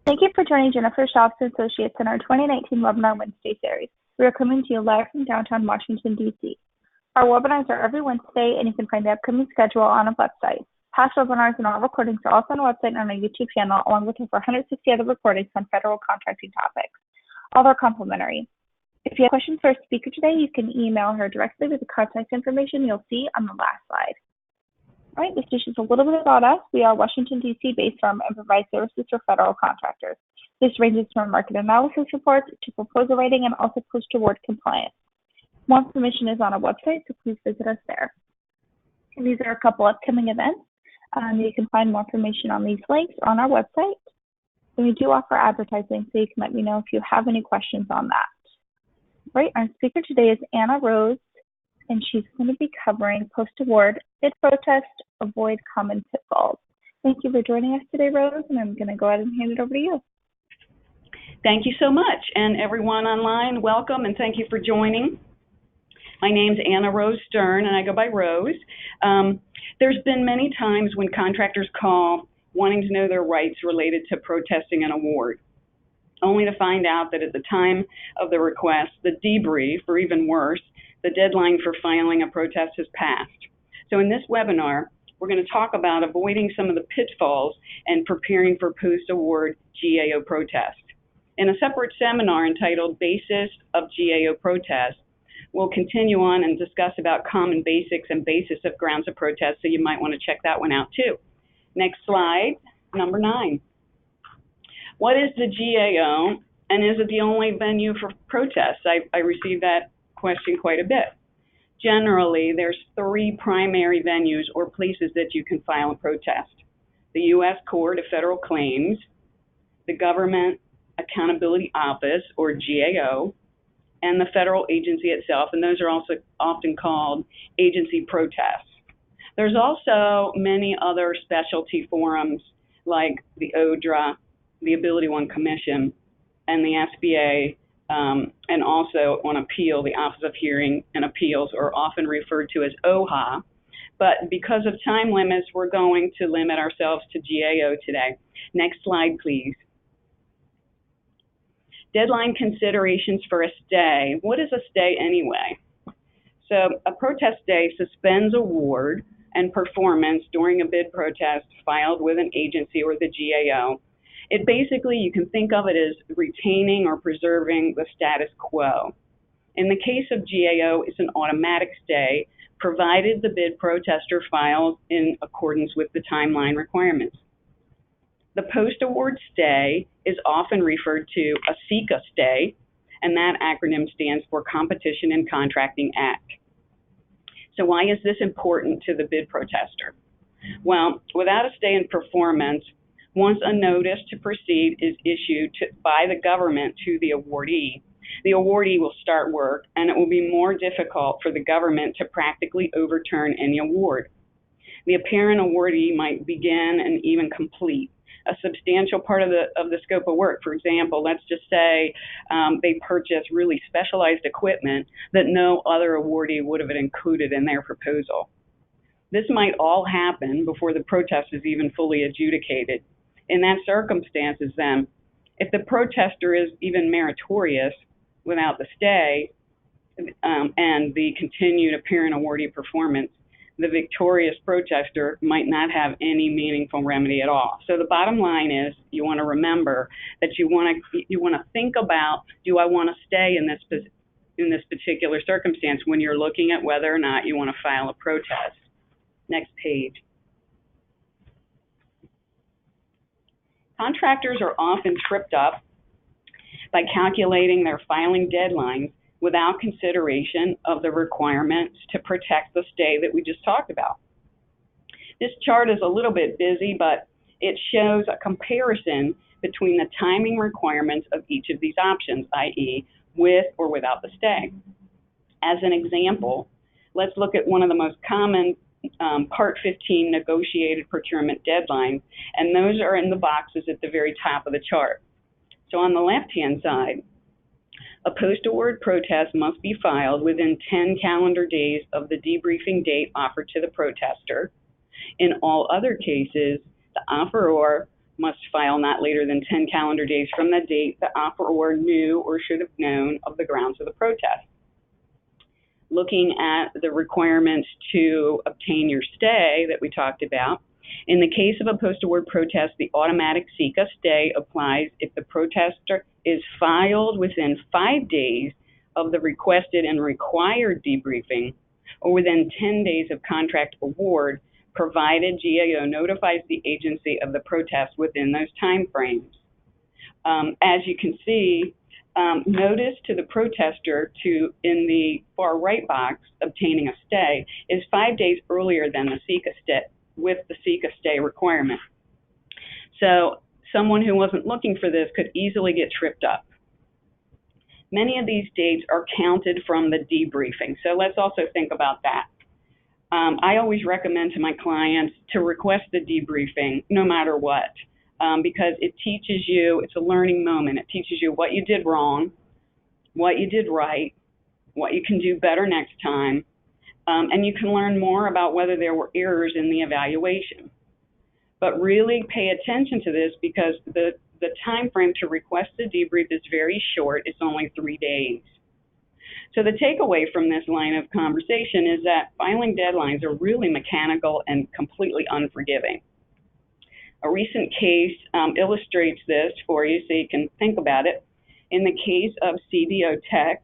Thank you for joining Jennifer Shops & Associates in our 2019 Webinar Wednesday series. We are coming to you live from downtown Washington, D.C. Our webinars are every Wednesday, and you can find the upcoming schedule on our website. Past webinars and all recordings are also on our website and on our YouTube channel, along with over 160 other recordings on federal contracting topics. All are complimentary. If you have questions for our speaker today, you can email her directly with the contact information you'll see on the last slide. All right, this is just a little bit about us. We are a Washington, D.C. based firm and provide services for federal contractors. This ranges from market analysis reports to proposal writing and also post-award compliance. More information is on our website, so please visit us there. And these are a couple upcoming events. You can find more information on these links on our website. And we do offer advertising, so you can let me know if you have any questions on that. All right, our speaker today is Anna Rose, and she's going to be covering post-award bid protest, avoid common pitfalls. Thank you for joining us today, Rose, and I'm going to go ahead and hand it over to you. Thank you so much, and everyone online, welcome, and thank you for joining. My name's Anna Rose Stern, and I go by Rose. There's been many times when contractors call wanting to know their rights related to protesting an award, only to find out that at the time of the request, the debrief, or even worse, the deadline for filing a protest has passed. So in this webinar, we're going to talk about avoiding some of the pitfalls and preparing for post-award GAO protest. In a separate seminar entitled Basis of GAO Protest, we'll continue on and discuss about common basics and basis of grounds of protest, so you might want to check that one out too. Next slide, number 9. What is the GAO, and is it the only venue for protests? I received that question quite a bit. Generally, there's 3 primary venues or places that you can file a protest: the U.S. Court of Federal Claims, the Government Accountability Office, or GAO, and the federal agency itself, and those are also often called agency protests. There's also many other specialty forums like the ODRA, the Ability One Commission, and the SBA, and also on appeal, the Office of Hearing and Appeals, or often referred to as OHA. But because of time limits, we're going to limit ourselves to GAO today. Next slide, please. Deadline considerations for a stay. What is a stay anyway? So a protest stay suspends award and performance during a bid protest filed with an agency or the GAO. It basically, you can think of it as retaining or preserving the status quo. In the case of GAO, it's an automatic stay, provided the bid protester files in accordance with the timeline requirements. The post-award stay is often referred to a CICA stay, and that acronym stands for Competition and Contracting Act. So why is this important to the bid protester? Well, without a stay in performance, once a notice to proceed is issued by the government to the awardee will start work, and it will be more difficult for the government to practically overturn any award. The apparent awardee might begin and even complete a substantial part of the scope of work. For example, let's just say they purchase really specialized equipment that no other awardee would have included in their proposal. This might all happen before the protest is even fully adjudicated. In that circumstances, then, if the protester is even meritorious without the stay and the continued apparent awardee performance, the victorious protester might not have any meaningful remedy at all. So the bottom line is, you want to remember that you want to think about, do I want to stay in this particular circumstance when you're looking at whether or not you want to file a protest. Next page. Contractors are often tripped up by calculating their filing deadlines without consideration of the requirements to protect the stay that we just talked about. This chart is a little bit busy, but it shows a comparison between the timing requirements of each of these options, i.e., with or without the stay. As an example, let's look at one of the most common Part 15 negotiated procurement deadlines, and those are in the boxes at the very top of the chart. So on the left-hand side, a post-award protest must be filed within 10 calendar days of the debriefing date offered to the protester. In all other cases, the offeror must file not later than 10 calendar days from the date the offeror knew or should have known of the grounds of the protest. Looking at the requirements to obtain your stay that we talked about, in the case of a post-award protest, the automatic CICA stay applies if the protester is filed within 5 days of the requested and required debriefing, or within 10 days of contract award, provided GAO notifies the agency of the protest within those time frames. As you can see, notice to the protester in the far right box, obtaining a stay, is 5 days earlier than the CICA stay, with the CICA stay requirement. So someone who wasn't looking for this could easily get tripped up. Many of these dates are counted from the debriefing, so let's also think about that. I always recommend to my clients to request the debriefing no matter what, because it teaches you, it's a learning moment. It teaches you what you did wrong, what you did right, what you can do better next time, and you can learn more about whether there were errors in the evaluation. But really pay attention to this, because the time frame to request the debrief is very short. It's only 3 days. So the takeaway from this line of conversation is that filing deadlines are really mechanical and completely unforgiving. A recent case illustrates this for you so you can think about it. In the case of CDO Techs,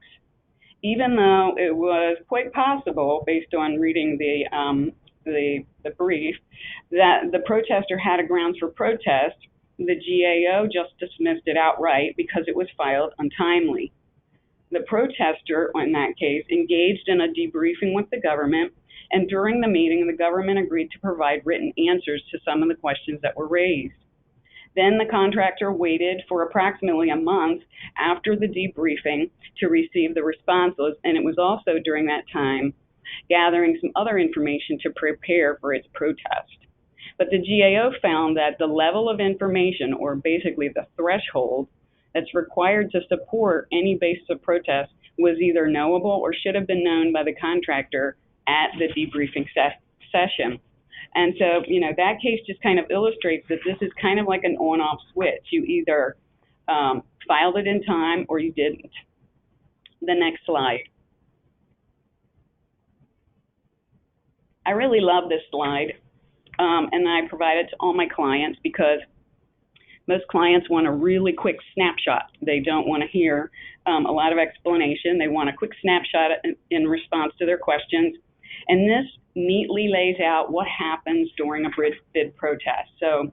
even though it was quite possible, based on reading the brief, that the protester had a grounds for protest, the GAO just dismissed it outright because it was filed untimely. The protester, in that case, engaged in a debriefing with the government, and during the meeting, the government agreed to provide written answers to some of the questions that were raised. Then the contractor waited for approximately a month after the debriefing to receive the responses, and it was also during that time gathering some other information to prepare for its protest. But the GAO found that the level of information, or basically the threshold, that's required to support any basis of protest was either knowable or should have been known by the contractor at the debriefing session. And so, that case just kind of illustrates that this is kind of like an on-off switch. You either filed it in time or you didn't. The next slide. I really love this slide, and I provide it to all my clients because most clients want a really quick snapshot. They don't want to hear a lot of explanation. They want a quick snapshot in response to their questions. And this neatly lays out what happens during a bid protest. So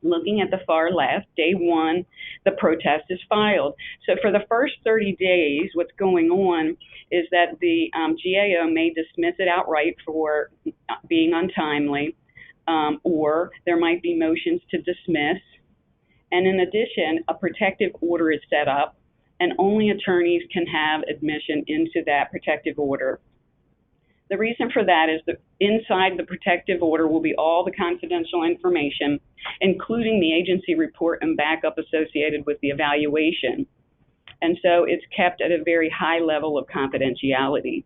looking at the far left, day one, the protest is filed. So for the first 30 days, what's going on is that the GAO may dismiss it outright for being untimely, or there might be motions to dismiss. And in addition, a protective order is set up, and only attorneys can have admission into that protective order. The reason for that is that inside the protective order will be all the confidential information, including the agency report and backup associated with the evaluation. And so it's kept at a very high level of confidentiality.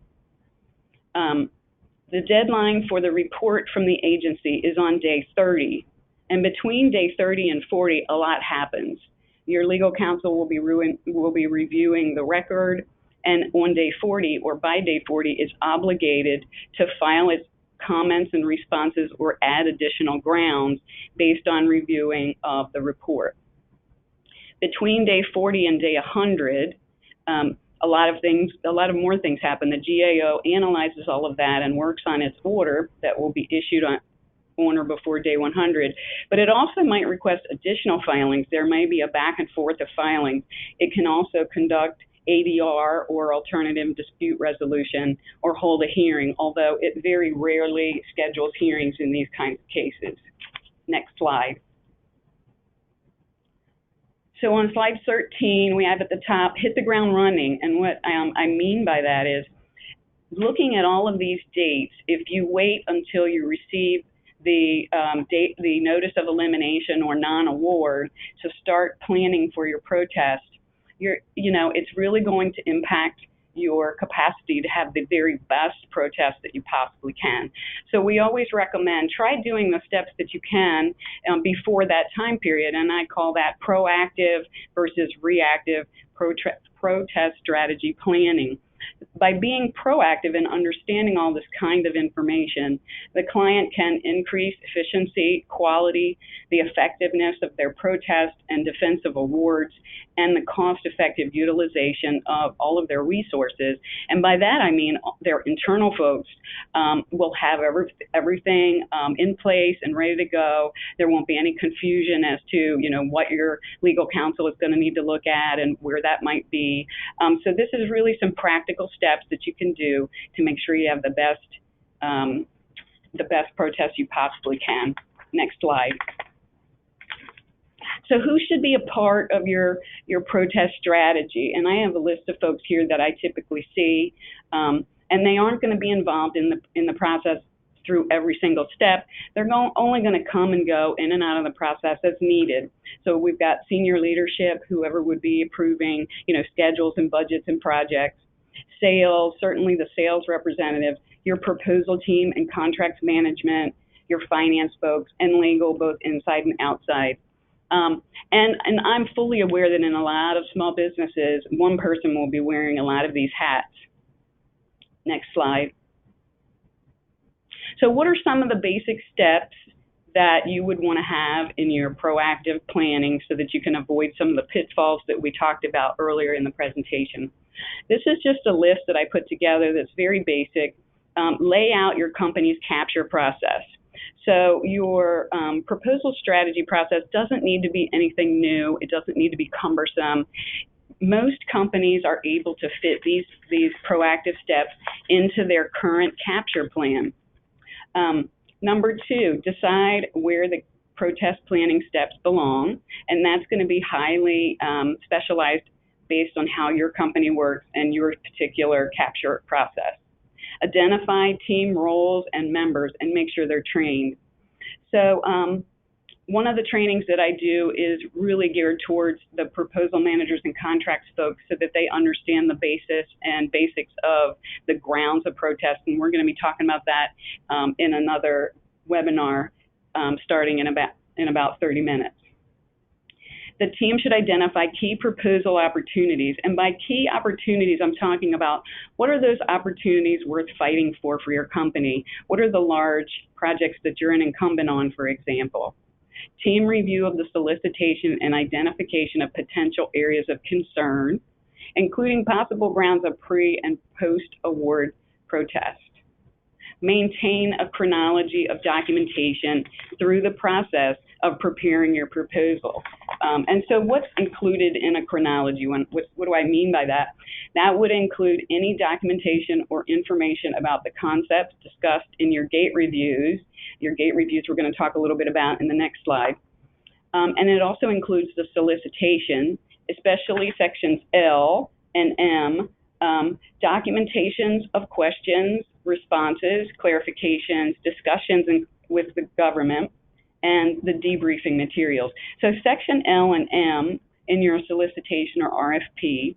The deadline for the report from the agency is on day 30. And between day 30 and 40, a lot happens. Your legal counsel will be reviewing the record, and on day 40 or by day 40 is obligated to file its comments and responses or add additional grounds based on reviewing of the report. Between day 40 and day 100, a lot of more things happen. The GAO analyzes all of that and works on its order that will be issued on or before day 100, but it also might request additional filings. There may be a back and forth of filings. It can also conduct ADR, or alternative dispute resolution, or hold a hearing, although it very rarely schedules hearings in these kinds of cases. Next slide. So on slide 13, we have at the top, hit the ground running, and what I mean by that is looking at all of these dates. If you wait until you receive the notice of elimination or non-award to start planning for your protest, it's really going to impact your capacity to have the very best protest that you possibly can. So we always recommend try doing the steps that you can before that time period, and I call that proactive versus reactive protest strategy planning. By being proactive and understanding all this kind of information, the client can increase efficiency, quality, the effectiveness of their protest and defensive awards, and the cost-effective utilization of all of their resources. And by that, I mean their internal folks will have everything in place and ready to go. There won't be any confusion as to, what your legal counsel is going to need to look at and where that might be. So this is really some practical steps that you can do to make sure you have the best protest you possibly can. Next slide. So who should be a part of your protest strategy? And I have a list of folks here that I typically see, and they aren't going to be involved in the process through every single step. They're only going to come and go in and out of the process as needed. So we've got senior leadership, whoever would be approving, schedules and budgets and projects. Sales, certainly the sales representatives, your proposal team and contracts management, your finance folks, and legal, both inside and outside. And I'm fully aware that in a lot of small businesses, one person will be wearing a lot of these hats. Next slide. So what are some of the basic steps that you would want to have in your proactive planning so that you can avoid some of the pitfalls that we talked about earlier in the presentation? This is just a list that I put together that's very basic. Lay out your company's capture process. So your proposal strategy process doesn't need to be anything new. It doesn't need to be cumbersome. Most companies are able to fit these proactive steps into their current capture plan. Number two, decide where the protest planning steps belong, and that's going to be highly specialized based on how your company works and your particular capture process. Identify team roles and members and make sure they're trained. So one of the trainings that I do is really geared towards the proposal managers and contracts folks so that they understand the basis and basics of the grounds of protest, and we're going to be talking about that in another webinar starting in about 30 minutes. The team should identify key proposal opportunities, and by key opportunities, I'm talking about what are those opportunities worth fighting for your company? What are the large projects that you're an incumbent on, for example? Team review of the solicitation and identification of potential areas of concern, including possible grounds of pre- and post-award protest. Maintain a chronology of documentation through the process of preparing your proposal. And so what's included in a chronology? What do I mean by that? That would include any documentation or information about the concepts discussed in your gate reviews. Your gate reviews we're going to talk a little bit about in the next slide. And it also includes the solicitation, especially sections L and M, documentations of questions, responses, clarifications, discussions with the government, and the debriefing materials. So section L and M in your solicitation or RFP,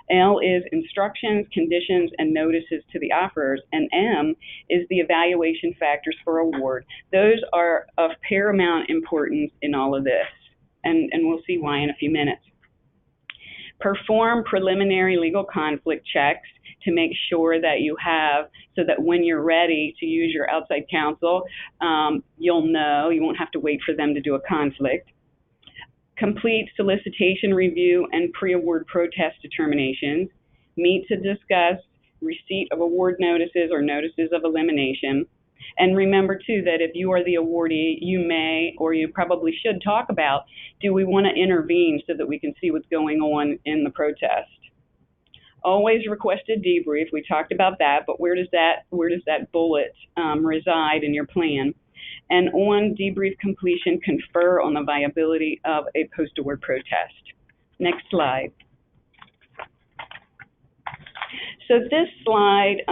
L is instructions, conditions, and notices to the offerers, and M is the evaluation factors for award. Those are of paramount importance in all of this, and we'll see why in a few minutes. Perform preliminary legal conflict checks to make sure that you have, so that when you're ready to use your outside counsel, you'll know, you won't have to wait for them to do a conflict. Complete solicitation review and pre-award protest determinations. Meet to discuss receipt of award notices or notices of elimination. And remember, too, that if you are the awardee, you may, or you probably should talk about, do we want to intervene so that we can see what's going on in the protest? Always request a debrief. We talked about that, but where does that bullet reside in your plan? And on debrief completion, confer on the viability of a post-award protest. Next slide. So this slide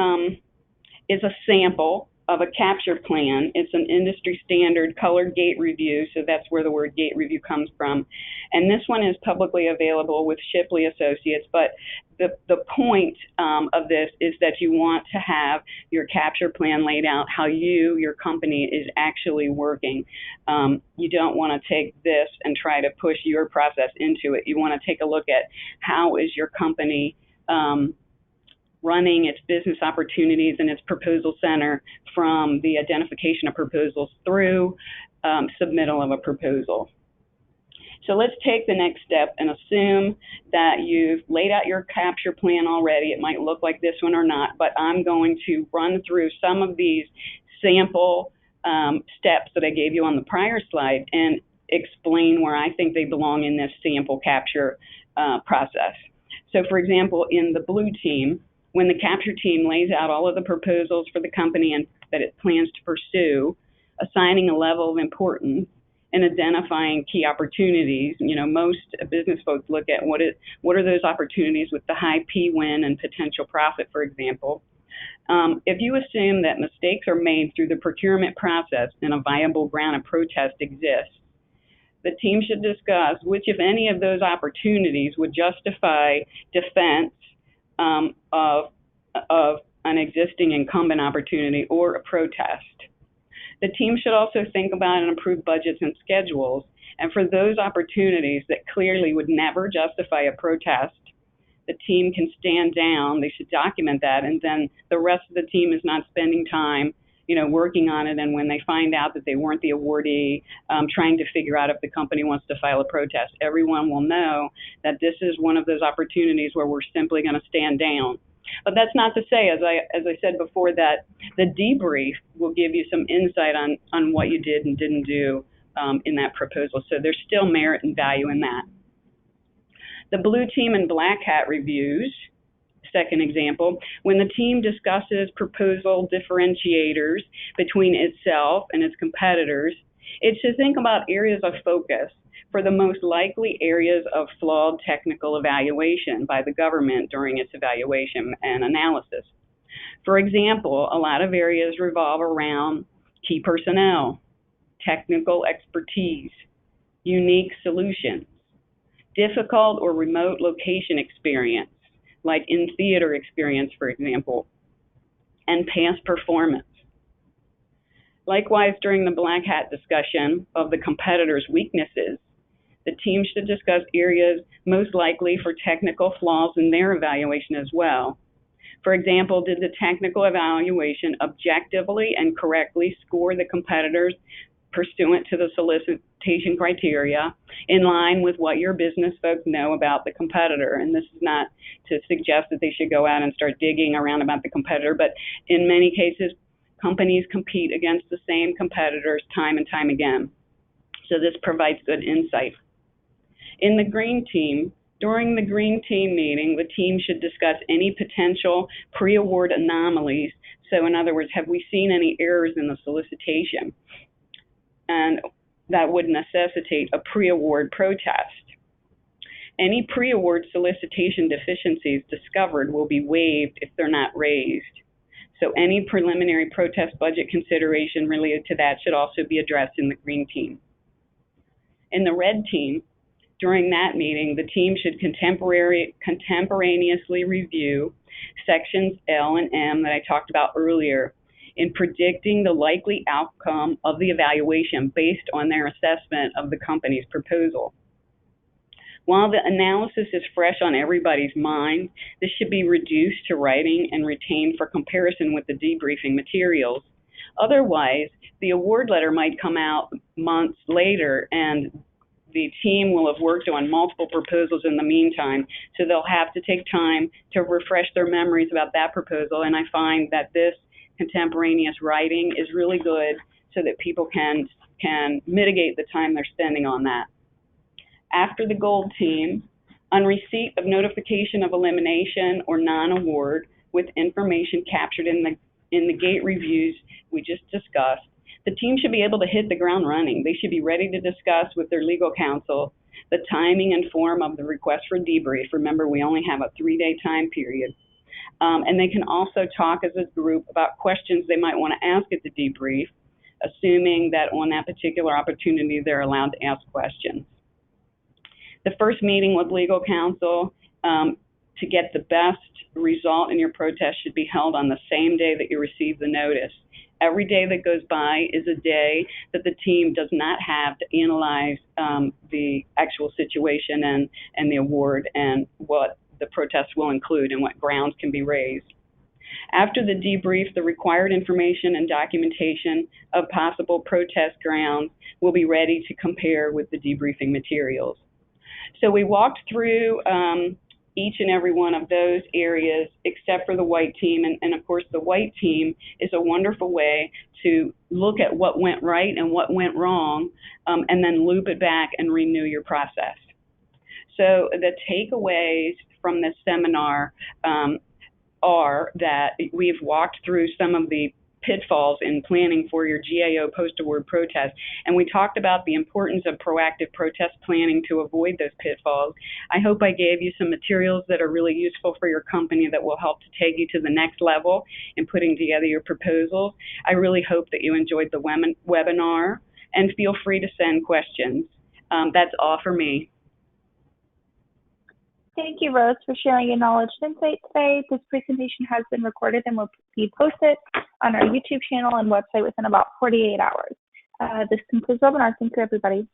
is a sample of a capture plan. It's an industry standard colored gate review, so that's where the word gate review comes from. And this one is publicly available with Shipley Associates, but the point of this is that you want to have your capture plan laid out how your company is actually working. You don't want to take this and try to push your process into it. You want to take a look at how is your company running its business opportunities and its proposal center from the identification of proposals through submittal of a proposal. So let's take the next step and assume that you've laid out your capture plan already. It might look like this one or not, but I'm going to run through some of these sample steps that I gave you on the prior slide and explain where I think they belong in this sample capture process. So for example, in the blue team, when the capture team lays out all of the proposals for the company and that it plans to pursue, assigning a level of importance and identifying key opportunities. Most business folks look at what are those opportunities with the high P win and potential profit, for example. If you assume that mistakes are made through the procurement process and a viable ground of protest exists, the team should discuss which, if any, of those opportunities would justify defense of an existing incumbent opportunity or a protest. The team should also think about and approve budgets and schedules, and for those opportunities that clearly would never justify a protest, the team can stand down. They should document that, and then the rest of the team is not spending time working on it, and when they find out that they weren't the awardee, trying to figure out if the company wants to file a protest. Everyone will know that this is one of those opportunities where we're simply going to stand down. But that's not to say, as I said before, that the debrief will give you some insight on what you did and didn't do in that proposal. So there's still merit and value in that. The blue team and black hat reviews, second example, when the team discusses proposal differentiators between itself and its competitors, it should think about areas of focus for the most likely areas of flawed technical evaluation by the government during its evaluation and analysis. For example, a lot of areas revolve around key personnel, technical expertise, unique solutions, difficult or remote location experience, like in theater experience, for example, and past performance. Likewise, during the black hat discussion of the competitors' weaknesses, the team should discuss areas most likely for technical flaws in their evaluation as well. For example, did the technical evaluation objectively and correctly score the competitors pursuant to the solicitation criteria in line with what your business folks know about the competitor? And this is not to suggest that they should go out and start digging around about the competitor, but in many cases, companies compete against the same competitors time and time again. So this provides good insight. In the green team, during the green team meeting, the team should discuss any potential pre-award anomalies. So in other words, have we seen any errors in the solicitation? And that would necessitate a pre-award protest. Any pre-award solicitation deficiencies discovered will be waived if they're not raised. So any preliminary protest budget consideration related to that should also be addressed in the green team. In the red team, during that meeting, the team should contemporaneously review sections L and M that I talked about earlier in predicting the likely outcome of the evaluation based on their assessment of the company's proposal. While the analysis is fresh on everybody's mind, this should be reduced to writing and retained for comparison with the debriefing materials. Otherwise, the award letter might come out months later and the team will have worked on multiple proposals in the meantime, so they'll have to take time to refresh their memories about that proposal. And I find that this contemporaneous writing is really good so that people can mitigate the time they're spending on that. After the gold team, on receipt of notification of elimination or non-award with information captured in the gate reviews we just discussed, the team should be able to hit the ground running. They should be ready to discuss with their legal counsel the timing and form of the request for debrief. Remember, we only have a 3-day time period. And they can also talk as a group about questions they might want to ask at the debrief, assuming that on that particular opportunity they're allowed to ask questions. The first meeting with legal counsel to get the best result in your protest should be held on the same day that you receive the notice. Every day that goes by is a day that the team does not have to analyze the actual situation and the award and what the protest will include and what grounds can be raised. After the debrief, the required information and documentation of possible protest grounds will be ready to compare with the debriefing materials. So we walked through each and every one of those areas except for the white team. And of course, the white team is a wonderful way to look at what went right and what went wrong, and then loop it back and renew your process. So the takeaways from this seminar are that we've walked through some of the pitfalls in planning for your GAO post-award protest. And we talked about the importance of proactive protest planning to avoid those pitfalls. I hope I gave you some materials that are really useful for your company that will help to take you to the next level in putting together your proposals. I really hope that you enjoyed the webinar, and feel free to send questions. That's all for me. Thank you, Rose, for sharing your knowledge and insight today. This presentation has been recorded and will be posted on our YouTube channel and website within about 48 hours. This concludes the webinar. Thank you, everybody.